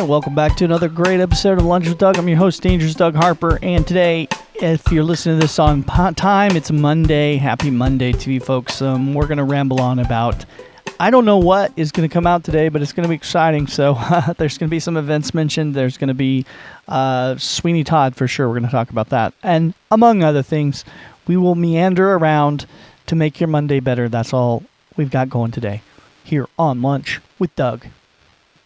right, welcome back to another great episode of Lunch with Doug. I'm your host, Dangerous Doug Harper, and today, if you're listening to this on time, it's Monday. Happy Monday to you folks. We're going to ramble on about, I don't know what is going to come out today, but it's going to be exciting. So there's going to be some events mentioned. There's going to be Sweeny Todd for sure. We're going to talk about that. And among other things, we will meander around to make your Monday better. That's all we've got going today here on Lunch with Doug.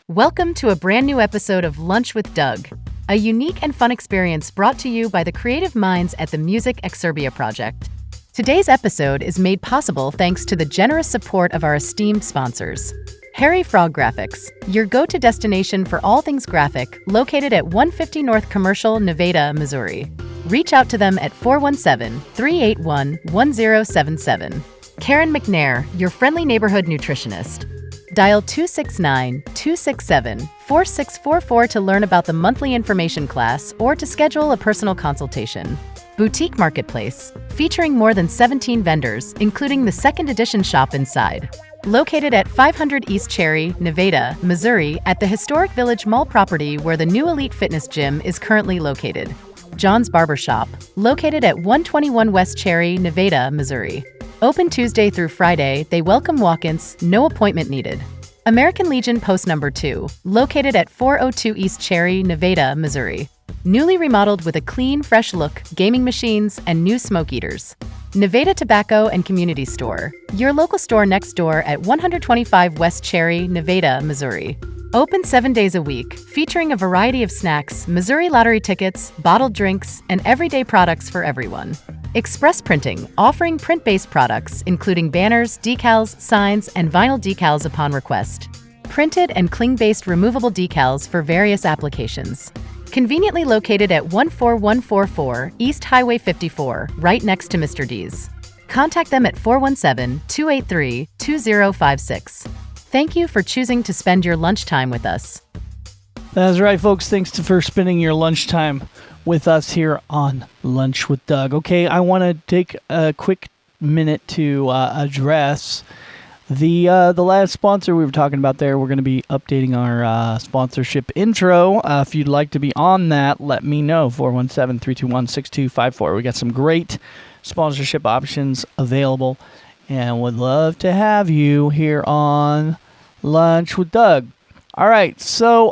Welcome to a brand new episode of Lunch with Doug, a unique and fun experience brought to you by the creative minds at the Music Exerbia Project. Today's episode is made possible thanks to the generous support of our esteemed sponsors. Harry Frog Graphics, your go-to destination for all things graphic, located at 150 North Commercial, Nevada, Missouri. Reach out to them at 417-381-1077. Karen McNair, your friendly neighborhood nutritionist. Dial 269-267-4644 to learn about the monthly information class or to schedule a personal consultation. Boutique Marketplace, featuring more than 17 vendors, including the second edition shop inside. Located at 500 East Cherry, Nevada, Missouri, at the historic Village Mall property where the new Elite Fitness Gym is currently located. John's Barbershop, located at 121 West Cherry, Nevada, Missouri. Open Tuesday through Friday, they welcome walk-ins, no appointment needed. American Legion Post Number 2, located at 402 East Cherry, Nevada, Missouri. Newly remodeled with a clean, fresh look, gaming machines, and new smoke eaters. Nevada Tobacco and Community Store, your local store next door at 125 West Cherry, Nevada, Missouri. Open 7 days a week, featuring a variety of snacks, Missouri lottery tickets, bottled drinks, and everyday products for everyone. Express Printing, offering print-based products, including banners, decals, signs, and vinyl decals upon request. Printed and cling-based removable decals for various applications. Conveniently located at 14144 East Highway 54, right next to Mr. D's. Contact them at 417-283-2056. Thank you for choosing to spend your lunchtime with us. That's right, folks. Thanks for spending your lunchtime with us here on Lunch with Doug. Okay, I want to take a quick minute to address the last sponsor we were talking about there. We're going to be updating our sponsorship intro. If you'd like to be on that, let me know. 417-321-6254. We got some great sponsorship options available and would love to have you here on Lunch with Doug. All right, so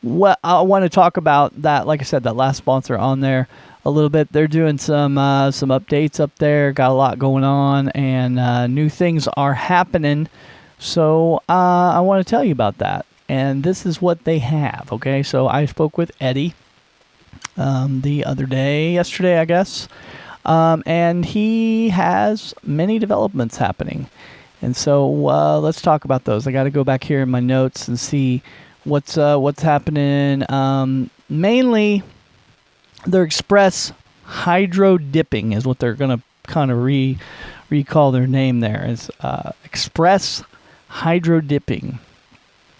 what I want to talk about that, like I said, that last sponsor on there a little bit. They're doing some updates up there. Got a lot going on, and new things are happening. So I want to tell you about that. And this is what they have. Okay, so I spoke with Eddie yesterday, I guess, and he has many developments happening. And so let's talk about those. I got to go back here in my notes and see what's happening. Mainly, their express hydro dipping is what they're going to kind of recall their name there. It's express hydro dipping.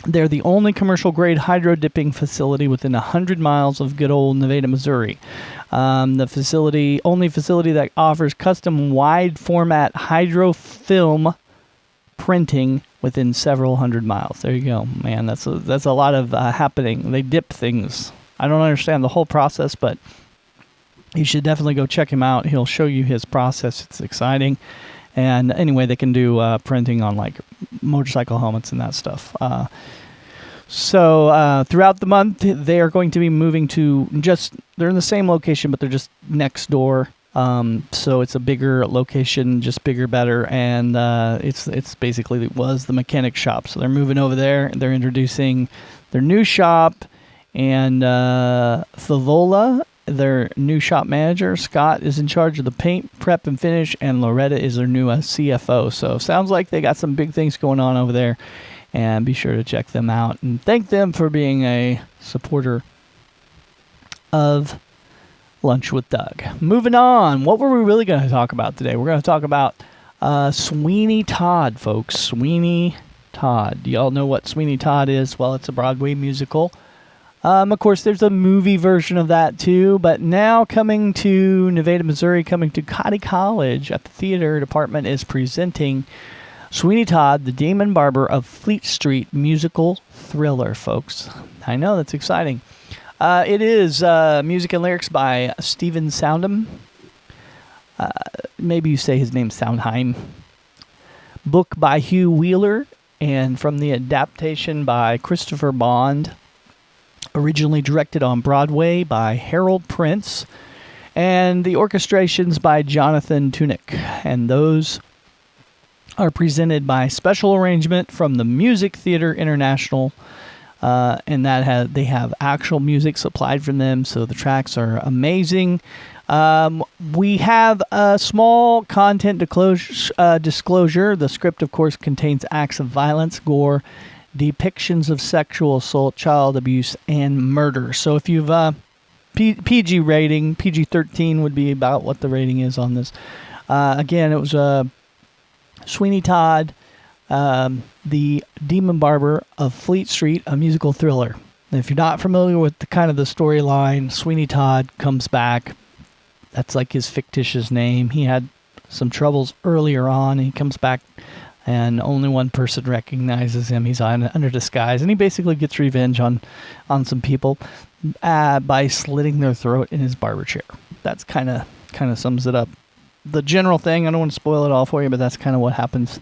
They're the only commercial grade hydro dipping facility within 100 miles of good old Nevada, Missouri. The only facility that offers custom wide format hydro film printing within several hundred miles. There you go, man. That's a lot of happening. They dip things. I don't understand the whole process, but you should definitely go check him out. He'll show you his process. It's exciting. And anyway, they can do printing on like motorcycle helmets and that stuff. So throughout the month, they are going to be moving to they're in the same location, but they're just next door. So it's a bigger location, just bigger, better, and it's basically was the mechanic shop. So they're moving over there. They're introducing their new shop, and Favola, their new shop manager, Scott, is in charge of the paint, prep, and finish, and Loretta is their new CFO. So sounds like they got some big things going on over there, and be sure to check them out and thank them for being a supporter of Lunch with Doug. Moving on, what were we really going to talk about today? We're going to talk about Sweeny Todd, folks. Sweeny Todd. Do y'all know what Sweeny Todd is? Well, it's a Broadway musical. Of course, there's a movie version of that too, but now coming to Nevada, Missouri, coming to Cotty College at the theater department is presenting Sweeny Todd, the Demon Barber of Fleet Street musical thriller, folks. I know, that's exciting. It is music and lyrics by Stephen Soundham. Maybe you say his name Soundheim. Book by Hugh Wheeler, and from the adaptation by Christopher Bond. Originally directed on Broadway by Harold Prince. And the orchestrations by Jonathan Tunick. And those are presented by special arrangement from the Music Theater International. And they have actual music supplied from them, so the tracks are amazing. We have a small content disclosure. The script, of course, contains acts of violence, gore, depictions of sexual assault, child abuse, and murder. So if you've PG rating, PG-13 would be about what the rating is on this. Again, it was Sweeny Todd, the Demon Barber of Fleet Street, a musical thriller. And if you're not familiar with the storyline, Sweeny Todd comes back. That's like his fictitious name. He had some troubles earlier on, and he comes back, and only one person recognizes him. He's under disguise, and he basically gets revenge on some people by slitting their throat in his barber chair. That's kind of sums it up. The general thing, I don't want to spoil it all for you, but that's kind of what happens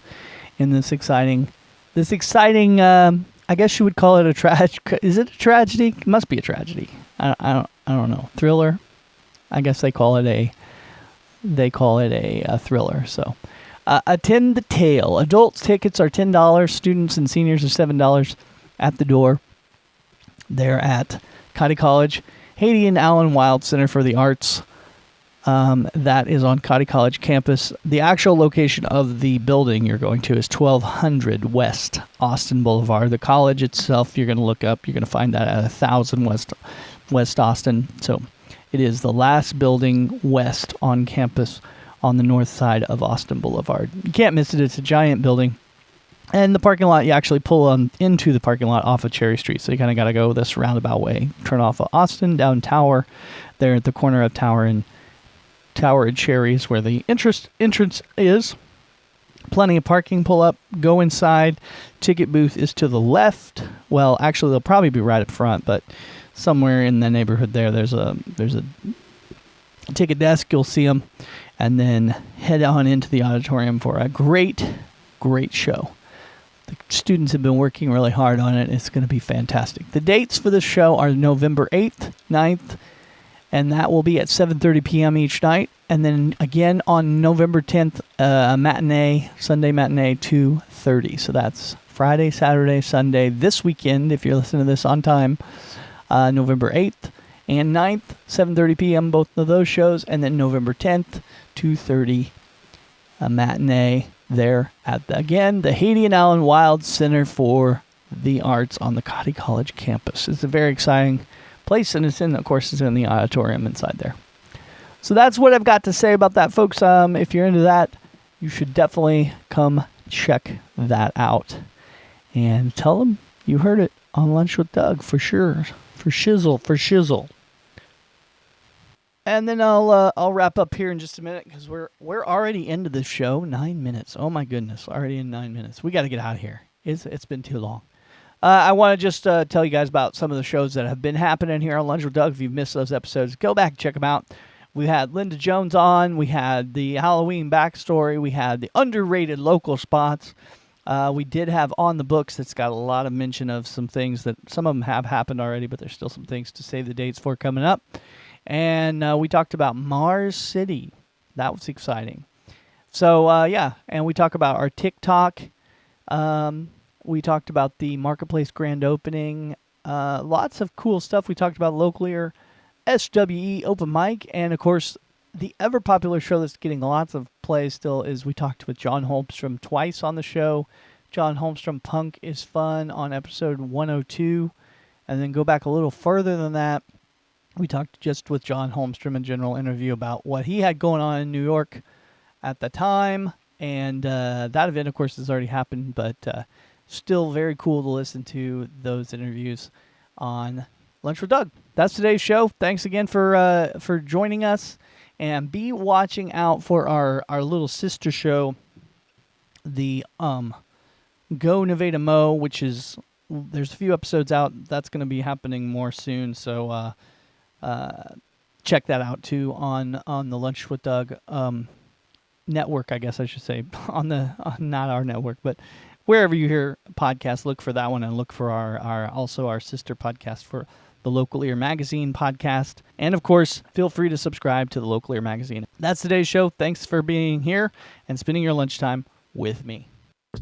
in this exciting, I guess you would call it a tragedy. Is it a tragedy? It must be a tragedy. I don't know. Thriller? I guess they call it a thriller. So, attend the tale. Adults tickets are $10. Students and seniors are $7 at the door. They're at Cotty College, Haiti and Allen Wild Center for the Arts. That is on Cotty College campus. The actual location of the building you're going to is 1200 West Austin Boulevard. The college itself, you're going to look up. You're going to find that at 1000 West Austin. So it is the last building west on campus on the north side of Austin Boulevard. You can't miss it. It's a giant building. And the parking lot, you actually pull into the parking lot off of Cherry Street. So you kind of got to go this roundabout way. Turn off of Austin, down Tower, there at the corner of Tower and Cherry is where the entrance is. Plenty of parking. Pull up, go inside. Ticket booth is to the left. Well, actually, they'll probably be right up front, but somewhere in the neighborhood there's a ticket desk. You'll see them, and then head on into the auditorium for a great show. The students have been working really hard on it. It's going to be fantastic. The dates for this show are November 8th, 9th, and that will be at 7:30 p.m. each night. And then again on November 10th, Sunday matinee, 2:30. So that's Friday, Saturday, Sunday, this weekend, if you're listening to this on time, November 8th and 9th, 7:30 p.m., both of those shows. And then November 10th, 2:30, a matinee there at, the Haiti and Allen Wild Center for the Arts on the Cotty College campus. It's a very exciting place, and it's in the auditorium inside there. So that's what I've got to say about that, folks. If you're into that, you should definitely come check that out. And tell them you heard it on Lunch with Doug, for sure. For shizzle. And then I'll wrap up here in just a minute, because we're already into the show. 9 minutes. Oh my goodness, already in 9 minutes. We got to get out of here. It's been too long. I want to just tell you guys about some of the shows that have been happening here on Lunch with Doug. If you've missed those episodes, go back and check them out. We had Linda Jones on. We had the Halloween backstory. We had the underrated local spots. We did have On the Books that's got a lot of mention of some things that some of them have happened already, but there's still some things to save the dates for coming up. And we talked about Mars City. That was exciting. So, and we talk about our TikTok. We talked about the Marketplace grand opening. Lots of cool stuff. We talked about locally or SWE open mic. And, of course, the ever-popular show that's getting lots of play still is we talked with John Holmstrom twice on the show. John Holmstrom Punk is Fun on episode 102. And then go back a little further than that. We talked just with John Holmstrom, a general interview about what he had going on in New York at the time. And that event, of course, has already happened, but still very cool to listen to those interviews on Lunch with Doug. That's today's show. Thanks again for joining us. And be watching out for our little sister show the Go Nevada Mo, which is, there's a few episodes out. That's going to be happening more soon. So check that out too on the Lunch with Doug network, I guess I should say, on not our network, but wherever you hear podcasts, look for that one, and look for our sister podcast for the Local Ear Magazine podcast. And of course, feel free to subscribe to the Local Ear Magazine. That's today's show. Thanks for being here and spending your lunchtime with me.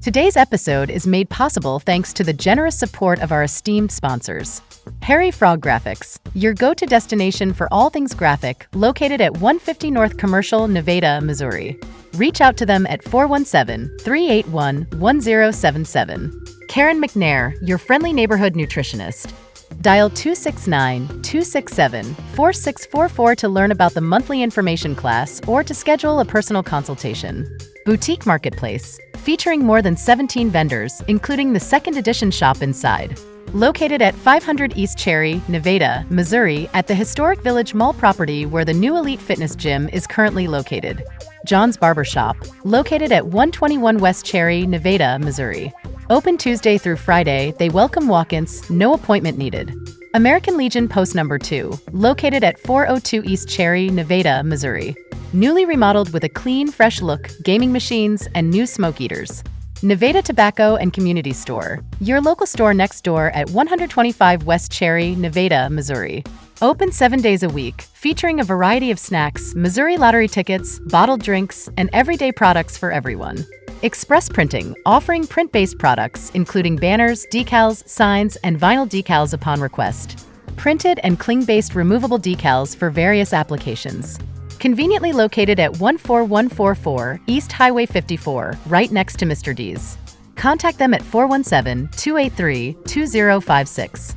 Today's episode is made possible thanks to the generous support of our esteemed sponsors. Harry Frog Graphics, your go-to destination for all things graphic, located at 150 North Commercial, Nevada, Missouri. Reach out to them at 417-381-1077. Karen McNair, your friendly neighborhood nutritionist. Dial 269-267-4644 to learn about the monthly information class or to schedule a personal consultation. Boutique Marketplace, featuring more than 17 vendors, including the second edition shop inside. Located at 500 East Cherry, Nevada, Missouri, at the historic Village Mall property where the new Elite Fitness Gym is currently located. John's Barbershop, located at 121 West Cherry, Nevada, Missouri. Open Tuesday through Friday, they welcome walk-ins, no appointment needed. American Legion Post No. 2, located at 402 East Cherry, Nevada, Missouri. Newly remodeled with a clean, fresh look, gaming machines, and new smoke eaters. Nevada Tobacco and Community Store, your local store next door at 125 West Cherry, Nevada, Missouri. Open 7 days a week, featuring a variety of snacks, Missouri lottery tickets, bottled drinks, and everyday products for everyone. Express Printing, offering print-based products, including banners, decals, signs, and vinyl decals upon request. Printed and cling-based removable decals for various applications. Conveniently located at 14144 East Highway 54, right next to Mr. D's. Contact them at 417-283-2056.